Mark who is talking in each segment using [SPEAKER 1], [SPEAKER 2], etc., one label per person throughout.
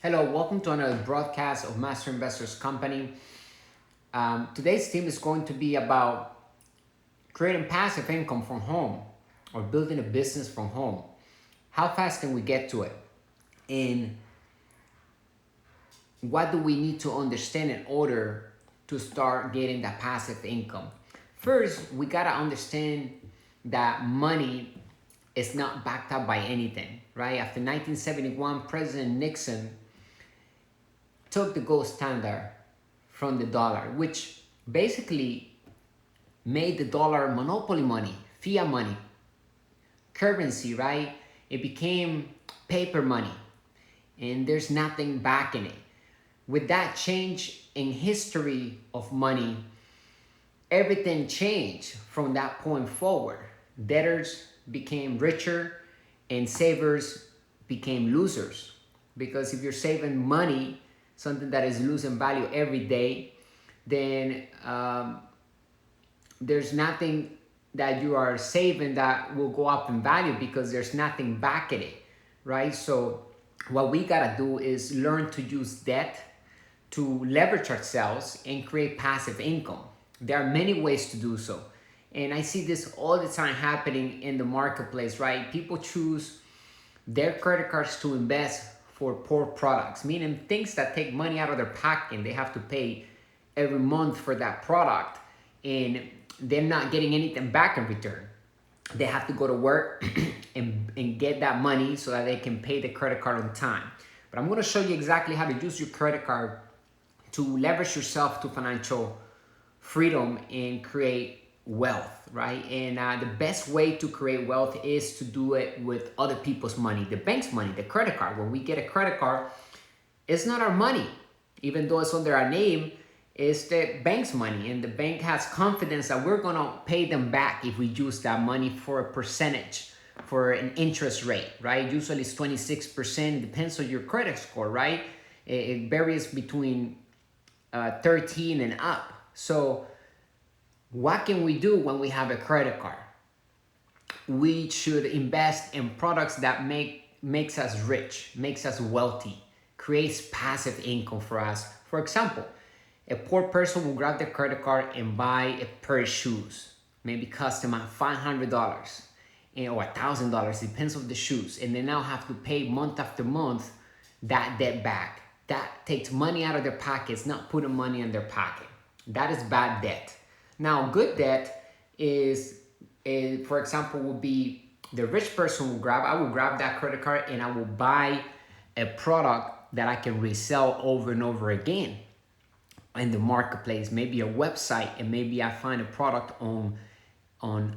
[SPEAKER 1] Hello, welcome to another broadcast of Master Investors Company. Today's theme is going to be about creating passive income from home or building a business from home. How fast can we get to it? And what do we need to understand in order to start getting that passive income? First, we got to understand that money is not backed up by anything, right? After 1971, President Nixon took the gold standard from the dollar, which basically made the dollar monopoly money, fiat money, currency, right? It became paper money, and there's nothing backing it. With that change in history of money, everything changed from that point forward. Debtors became richer and savers became losers. Because if you're saving money, something that is losing value every day, then there's nothing that you are saving that will go up in value because there's nothing backing it, right? So what we gotta do is learn to use debt to leverage ourselves and create passive income. There are many ways to do so. And I see this all the time happening in the marketplace, right? People choose their credit cards to invest for poor products, meaning things that take money out of their pocket and they have to pay every month for that product and they're not getting anything back in return. They have to go to work and get that money so that they can pay the credit card on time. But I'm going to show you exactly how to use your credit card to leverage yourself to financial freedom and create wealth, right? And the best way to create wealth is to do it with other people's money, the bank's money, the credit card. When we get a credit card, it's not our money, even though it's under our name. It's the bank's money, and the bank has confidence that we're gonna pay them back if we use that money for a percentage, for an interest rate, right? Usually it's 26%. It depends on your credit score, right? It varies between 13 and up. So what can we do when we have a credit card? We should invest in products that makes us rich, makes us wealthy, creates passive income for us. For example, a poor person will grab their credit card and buy a pair of shoes, maybe cost them $500 or $1,000, depends on the shoes, and they now have to pay month after month that debt back. That takes money out of their pockets, not putting money in their pocket. That is bad debt. Now, good debt is, for example, would be the rich person will grab, I will grab that credit card and I will buy a product that I can resell over and over again in the marketplace, maybe a website, and maybe I find a product on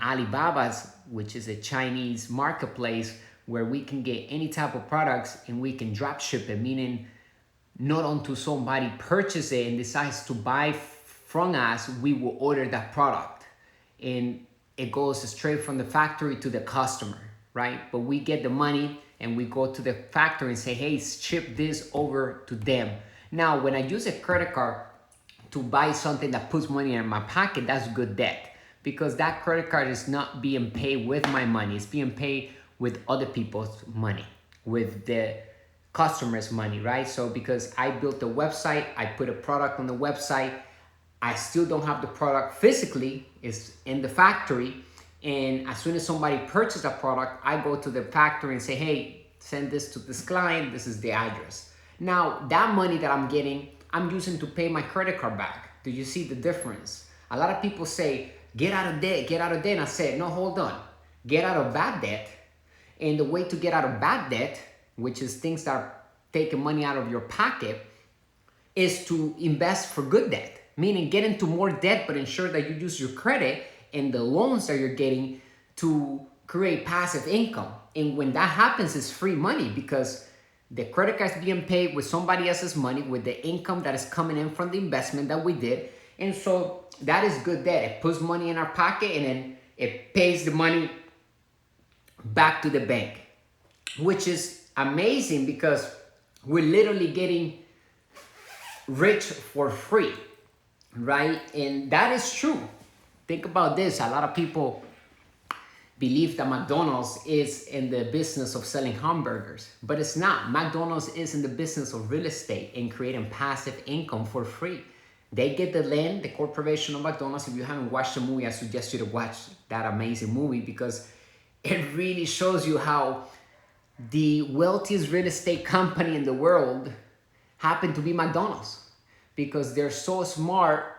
[SPEAKER 1] Alibaba's, which is a Chinese marketplace where we can get any type of products and we can drop ship it, meaning not until somebody purchases it and decides to buy from us, we will order that product and it goes straight from the factory to the customer, right? But we get the money and we go to the factory and say, hey, ship this over to them. Now, when I use a credit card to buy something that puts money in my pocket, that's good debt, because that credit card is not being paid with my money. It's being paid with other people's money, with the customer's money, right? So because I built a website, I put a product on the website, I still don't have the product physically, it's in the factory. And as soon as somebody purchases a product, I go to the factory and say, hey, send this to this client, this is the address. Now, that money that I'm getting, I'm using to pay my credit card back. Do you see the difference? A lot of people say, get out of debt, get out of debt. And I said, no, hold on. Get out of bad debt. And the way to get out of bad debt, which is things that are taking money out of your pocket, is to invest for good debt. Meaning get into more debt, but ensure that you use your credit and the loans that you're getting to create passive income. And when that happens, it's free money because the credit card is being paid with somebody else's money, with the income that is coming in from the investment that we did. And so that is good debt. It puts money in our pocket and then it pays the money back to the bank, which is amazing because we're literally getting rich for free, right? And that is true. Think about this. A lot of people believe that McDonald's is in the business of selling hamburgers, but it's not. McDonald's is in the business of real estate and creating passive income for free. They get the land, the corporation of McDonald's. If you haven't watched the movie, I suggest you to watch that amazing movie because it really shows you how the wealthiest real estate company in the world happen to be McDonald's because they're so smart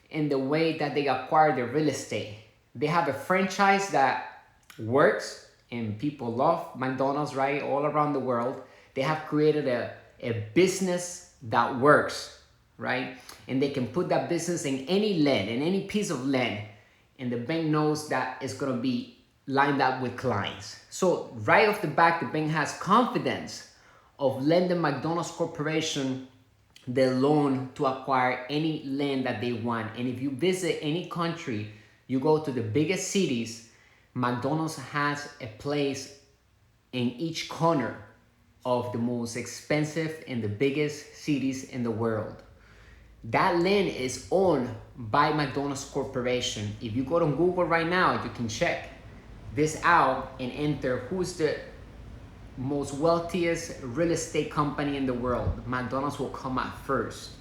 [SPEAKER 1] in the way that they acquire their real estate. They have a franchise that works and people love McDonald's, right? All around the world. They have created a business that works, right? And they can put that business in any land, in any piece of land, and the bank knows that it's gonna be lined up with clients. So right off the bat, the bank has confidence of lending McDonald's Corporation the loan to acquire any land that they want. And if you visit any country, you go to the biggest cities, McDonald's has a place in each corner of the most expensive and the biggest cities in the world. That land is owned by McDonald's Corporation. If you go to Google right now, you can check this out and enter who's the most wealthiest real estate company in the world. McDonald's will come out first,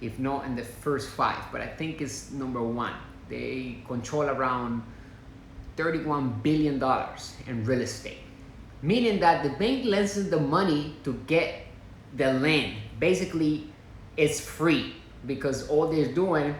[SPEAKER 1] if not in the first 5, but I think it's number 1. They control around $31 billion in real estate, meaning that the bank lends them the money to get the land. Basically, it's free because all they're doing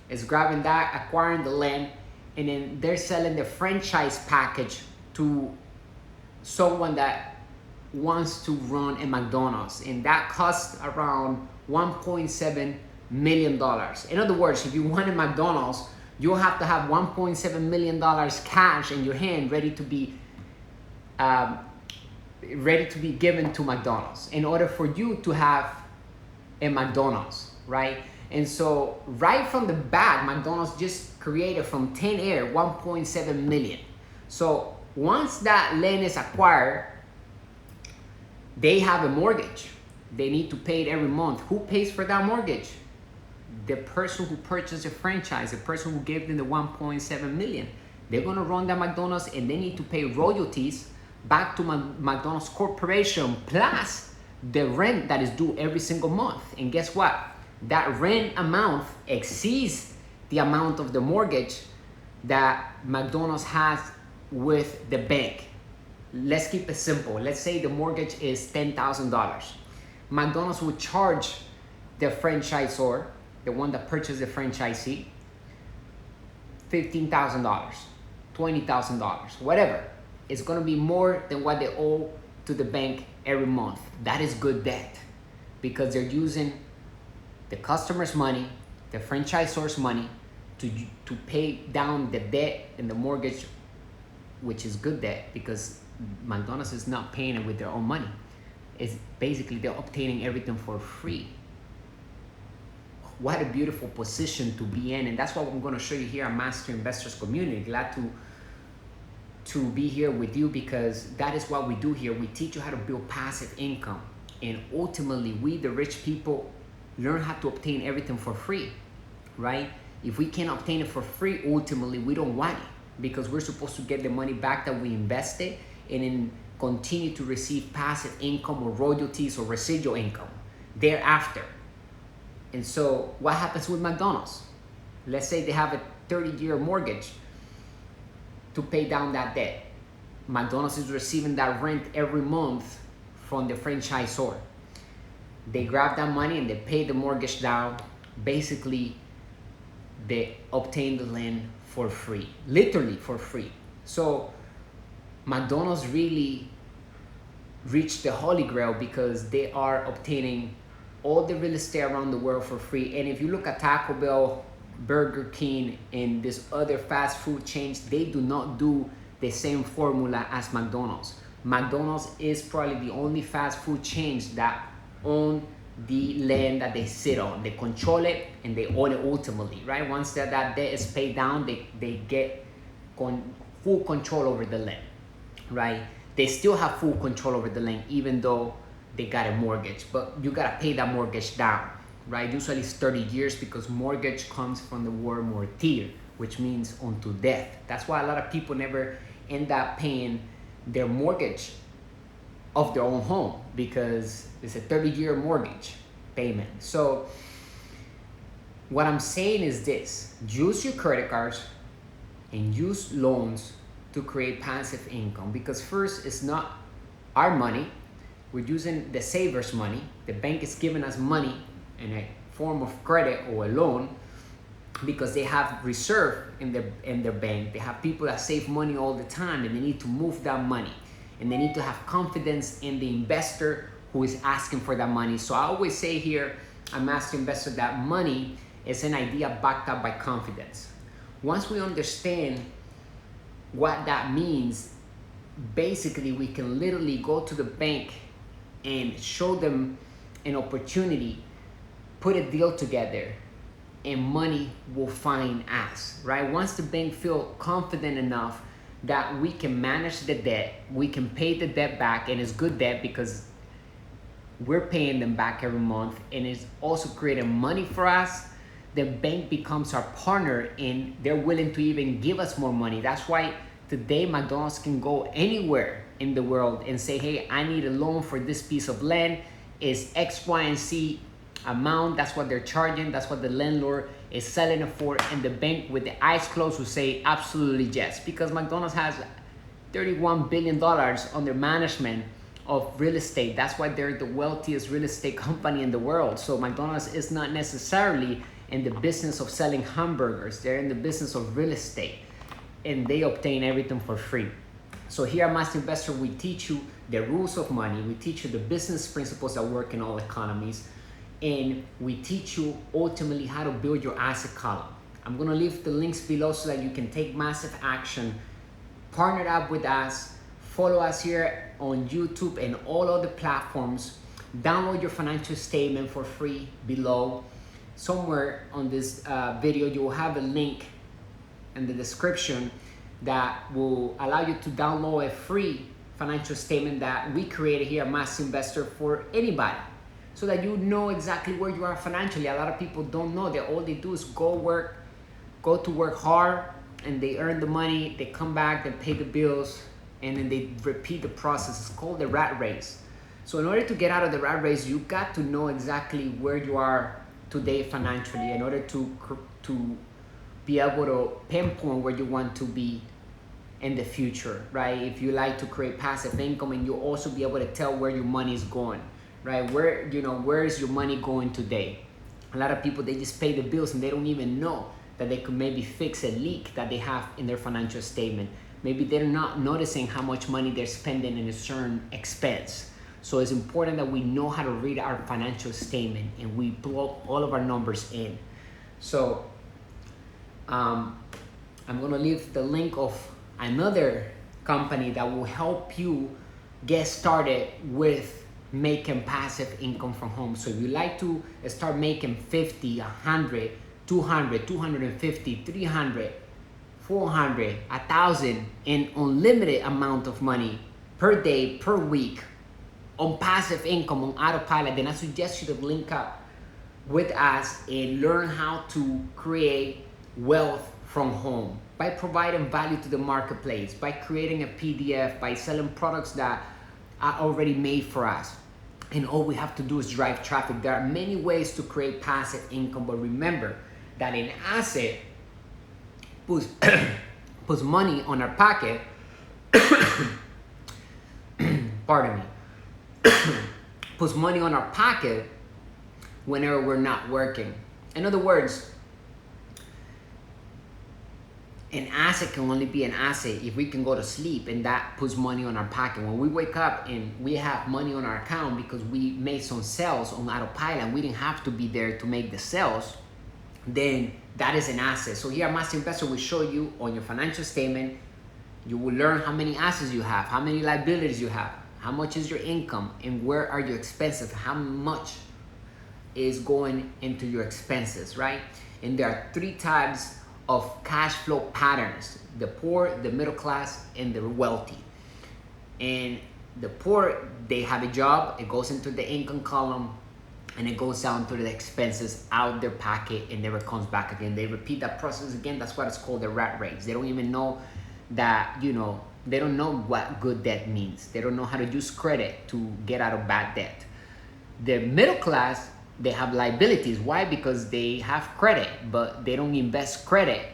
[SPEAKER 1] is grabbing that, acquiring the land, and then they're selling the franchise package to someone that wants to run a McDonald's, and that costs around $1.7 million. In other words, if you want a McDonald's, you'll have to have $1.7 million cash in your hand ready to be given to McDonald's in order for you to have a McDonald's, right? And so right from the bat, McDonald's just created from thin air $1.7 million. So once that land is acquired, they have a mortgage. They need to pay it every month. Who pays for that mortgage? The person who purchased the franchise, the person who gave them the 1.7 million. They're gonna run that McDonald's and they need to pay royalties back to McDonald's Corporation plus the rent that is due every single month. And guess what? That rent amount exceeds the amount of the mortgage that McDonald's has with the bank. Let's keep it simple. Let's say the mortgage is $10,000. McDonald's would charge the franchisor, the one that purchased the franchisee, $15,000, $20,000, whatever. It's gonna be more than what they owe to the bank every month. That is good debt because they're using the customer's money, the franchisor's money to pay down the debt and the mortgage, which is good debt because McDonald's is not paying it with their own money. It's basically they're obtaining everything for free. What a beautiful position to be in, and that's what I'm going to show you here at Master Investors Community. Glad to be here with you because that is what we do here. We teach you how to build passive income, and ultimately we, the rich people, learn how to obtain everything for free, right? If we can't obtain it for free, ultimately we don't want it because we're supposed to get the money back that we invested and then continue to receive passive income or royalties or residual income thereafter. And so what happens with McDonald's? Let's say they have a 30-year mortgage to pay down that debt. McDonald's is receiving that rent every month from the franchisor. They grab that money and they pay the mortgage down. Basically, they obtain the land for free, literally for free. So McDonald's really reached the holy grail because they are obtaining all the real estate around the world for free. And if you look at Taco Bell, Burger King, and this other fast food chains, they do not do the same formula as McDonald's. McDonald's is probably the only fast food chains that own the land that they sit on. They control it and they own it ultimately, right? Once that debt is paid down, they get full control over the land, right? They still have full control over the land even though they got a mortgage, but you gotta pay that mortgage down, right? Usually it's 30 years because mortgage comes from the word mortir, which means unto death. That's why a lot of people never end up paying their mortgage of their own home because it's a 30-year mortgage payment. So what I'm saying is this: use your credit cards and use loans to create passive income, because first, it's not our money. We're using the saver's money. The bank is giving us money in a form of credit or a loan because they have reserve in their bank. They have people that save money all the time, and they need to move that money, and they need to have confidence in the investor who is asking for that money. So I always say here at Master Investor that money is an idea backed up by confidence. Once we understand what that means, basically we can literally go to the bank and show them an opportunity, put a deal together, and money will find us, right? Once the bank feel confident enough that we can manage the debt, we can pay the debt back, and it's good debt because we're paying them back every month, and it's also creating money for us, the bank becomes our partner and they're willing to even give us more money. That's why today McDonald's can go anywhere in the world and say, hey, I need a loan for this piece of land. It's X, Y, and Z amount. That's what they're charging. That's what the landlord is selling it for. And the bank with the eyes closed will say absolutely yes, because McDonald's has $31 billion under management of real estate. That's why they're the wealthiest real estate company in the world. So McDonald's is not necessarily in the business of selling hamburgers. They're in the business of real estate, and they obtain everything for free. So here at Master Investor, we teach you the rules of money. We teach you the business principles that work in all economies. And we teach you ultimately how to build your asset column. I'm gonna leave the links below so that you can take massive action, partner up with us, follow us here on YouTube and all other platforms. Download your financial statement for free below. Somewhere on this video, you will have a link in the description that will allow you to download a free financial statement that we created here at Master Investor for anybody, so that you know exactly where you are financially. A lot of people don't know that all they do is go to work hard, and they earn the money, they come back, they pay the bills, and then they repeat the process. It's called the rat race. So in order to get out of the rat race, you got to know exactly where you are today financially in order to be able to pinpoint where you want to be in the future, right? If you like to create passive income, and you'll also be able to tell where your money is going, right? Where is your money going today? A lot of people, they just pay the bills and they don't even know that they could maybe fix a leak that they have in their financial statement. Maybe they're not noticing how much money they're spending in a certain expense. So it's important that we know how to read our financial statement and we plug all of our numbers in. So I'm gonna leave the link of another company that will help you get started with making passive income from home. So if you like to start making 50, 100, 200, 250, 300, 400, 1,000 in unlimited amount of money per day, per week, on passive income, on autopilot, then I suggest you to link up with us and learn how to create wealth from home by providing value to the marketplace, by creating a PDF, by selling products that are already made for us. And all we have to do is drive traffic. There are many ways to create passive income, but remember that an asset puts money on our pocket. Pardon me. Puts money on our pocket whenever we're not working. In other words, an asset can only be an asset if we can go to sleep, and that puts money on our pocket. When we wake up and we have money on our account because we made some sales on autopilot, we didn't have to be there to make the sales, then that is an asset. So here at Master Investor, we show you on your financial statement, you will learn how many assets you have, how many liabilities you have, how much is your income, and where are your expenses, how much is going into your expenses, right? And there are 3 types of cash flow patterns: the poor, the middle class, and the wealthy. And the poor, they have a job, it goes into the income column, and it goes down to the expenses out their pocket and never comes back again. They repeat that process again. That's why it's called the rat race. They don't even know that, They don't know what good debt means. They don't know how to use credit to get out of bad debt. The middle class, they have liabilities. Why? Because they have credit, but they don't invest credit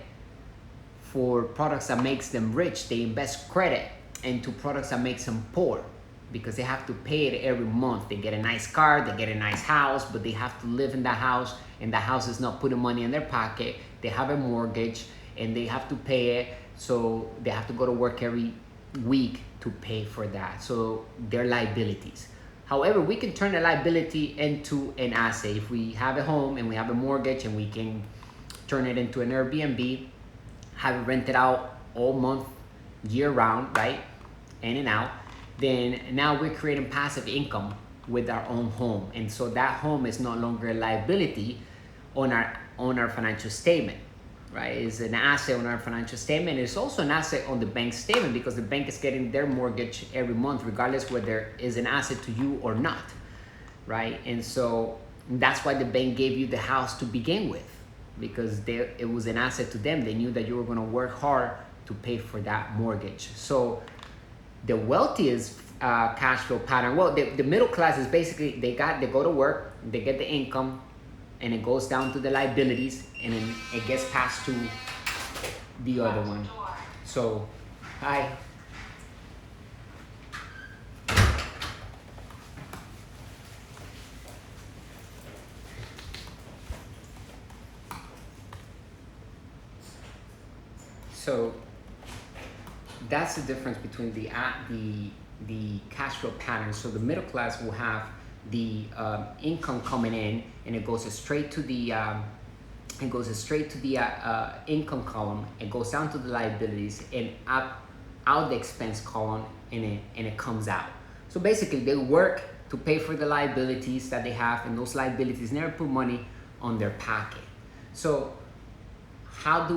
[SPEAKER 1] for products that makes them rich. They invest credit into products that makes them poor because they have to pay it every month. They get a nice car, they get a nice house, but they have to live in the house, and the house is not putting money in their pocket. They have a mortgage and they have to pay it, so they have to go to work every week to pay for that. So they're liabilities. However, we can turn a liability into an asset. If we have a home and we have a mortgage and we can turn it into an Airbnb, have it rented out all month, year round, right? In and out, then now we're creating passive income with our own home. And so that home is no longer a liability on our financial statement, right? It's an asset on our financial statement. It's also an asset on the bank statement because the bank is getting their mortgage every month, regardless whether it's an asset to you or not, right? And so that's why the bank gave you the house to begin with, because it was an asset to them. They knew that you were going to work hard to pay for that mortgage. So the wealthiest cash flow pattern, well, the middle class is basically they go to work, they get the income, and it goes down to the liabilities, and then it gets passed to the other one. So, hi. So that's the difference between the cash flow pattern. So the middle class will have the income coming in, and it goes straight to the income column. It goes down to the liabilities and out the expense column, and it comes out. So basically, they work to pay for the liabilities that they have, and those liabilities never put money on their pocket. So how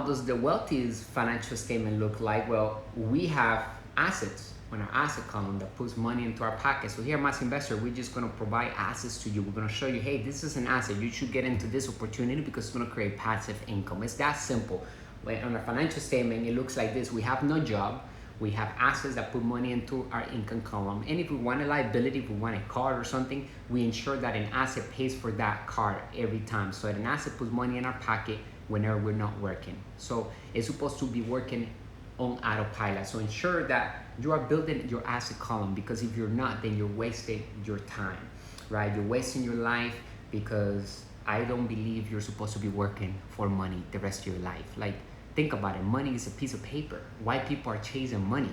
[SPEAKER 1] does the wealthiest financial statement look like? Well, we have assets on our asset column that puts money into our pocket. So here at Master Investor, we're just going to provide assets to you. We're going to show you, hey, this is an asset. You should get into this opportunity because it's going to create passive income. It's that simple. When on our financial statement, it looks like this. We have no job. We have assets that put money into our income column. And if we want a liability, if we want a card or something, we ensure that an asset pays for that card every time. So that an asset puts money in our pocket whenever we're not working. So it's supposed to be working on autopilot. So ensure that you are building your asset column, because if you're not, then you're wasting your time, right? You're wasting your life, because I don't believe you're supposed to be working for money the rest of your life. Like, think about it. Money is a piece of paper. Why people are chasing money?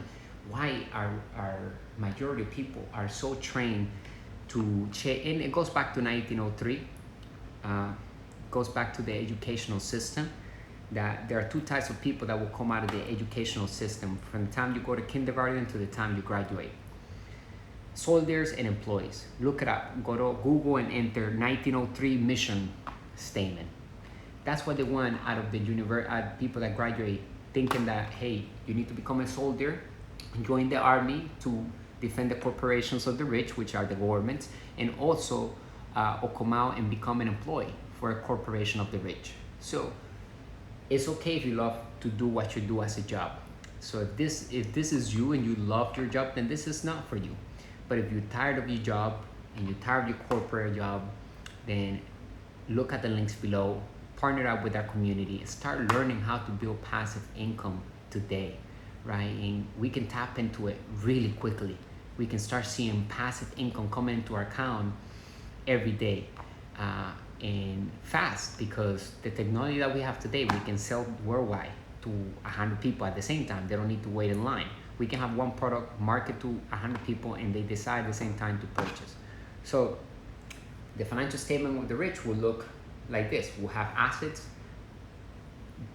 [SPEAKER 1] Why our majority of people are so trained to chase? And it goes back to 1903. Goes back to the educational system, that there are two types of people that will come out of the educational system from the time you go to kindergarten to the time you graduate. Soldiers and employees. Look it up. Go to Google and enter 1903 mission statement. That's what they want out of the people that graduate, thinking that, hey, you need to become a soldier, join the army to defend the corporations of the rich, which are the governments, and also or come out and become an employee for a corporation of the rich. So it's okay if you love to do what you do as a job. So if this is you and you love your job, then this is not for you. But if you're tired of your job and you're tired of your corporate job, then look at the links below, partner up with our community, and start learning how to build passive income today, right? And we can tap into it really quickly. We can start seeing passive income coming into our account every day. And fast, because the technology that we have today, we can sell worldwide to 100 people at the same time. They don't need to wait in line. We can have one product market to 100 people and they decide at the same time to purchase. So the financial statement of the rich will look like this. We'll have assets,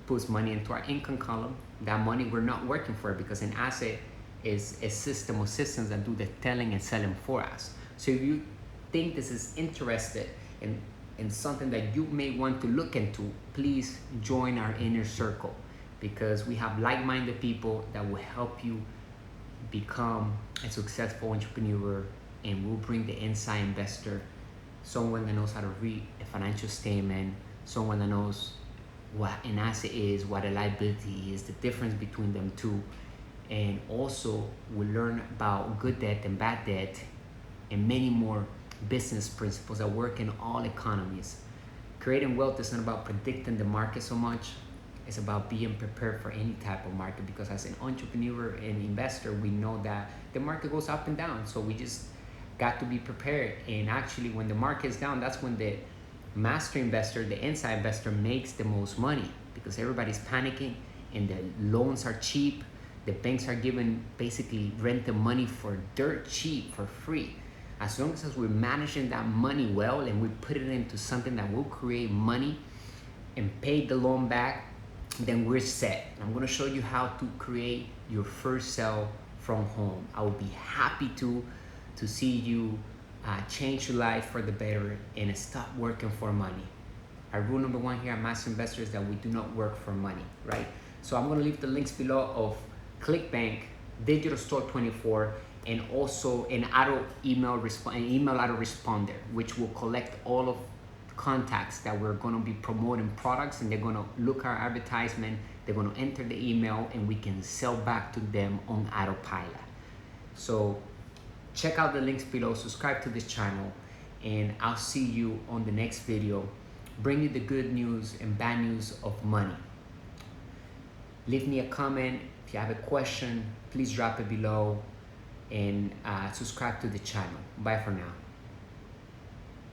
[SPEAKER 1] puts money into our income column. That money we're not working for, because an asset is a system of systems that do the telling and selling for us. So if you think this is interested in something that you may want to look into, please join our inner circle, because we have like-minded people that will help you become a successful entrepreneur, and we'll bring the inside investor, someone that knows how to read a financial statement, someone that knows what an asset is, what a liability is, the difference between them two, And also we learn about good debt and bad debt and many more business principles that work in all economies. Creating wealth is not about predicting the market so much. It's about being prepared for any type of market, because as an entrepreneur and investor, we know that the market goes up and down. So we just got to be prepared. And actually, when the market is down, that's when the master investor, the inside investor, makes the most money, because everybody's panicking and the loans are cheap. The banks are giving basically rent the money for dirt cheap, for free. As long as we're managing that money well and we put it into something that will create money and pay the loan back, then we're set. I'm gonna show you how to create your first sale from home. I will be happy to see you change your life for the better and stop working for money. Our rule number one here at Master Investor is that we do not work for money, right? So I'm gonna leave the links below of ClickBank, Digital Store 24, and also an email autoresponder, which will collect all of contacts that we're going to be promoting products, and they're going to look our advertisement, they're going to enter the email, and we can sell back to them on autopilot. So check out the links below, subscribe to this channel, and I'll see you on the next video, bring you the good news and bad news of money. Leave me a comment. If you have a question, please drop it below, and subscribe to the channel. Bye for now.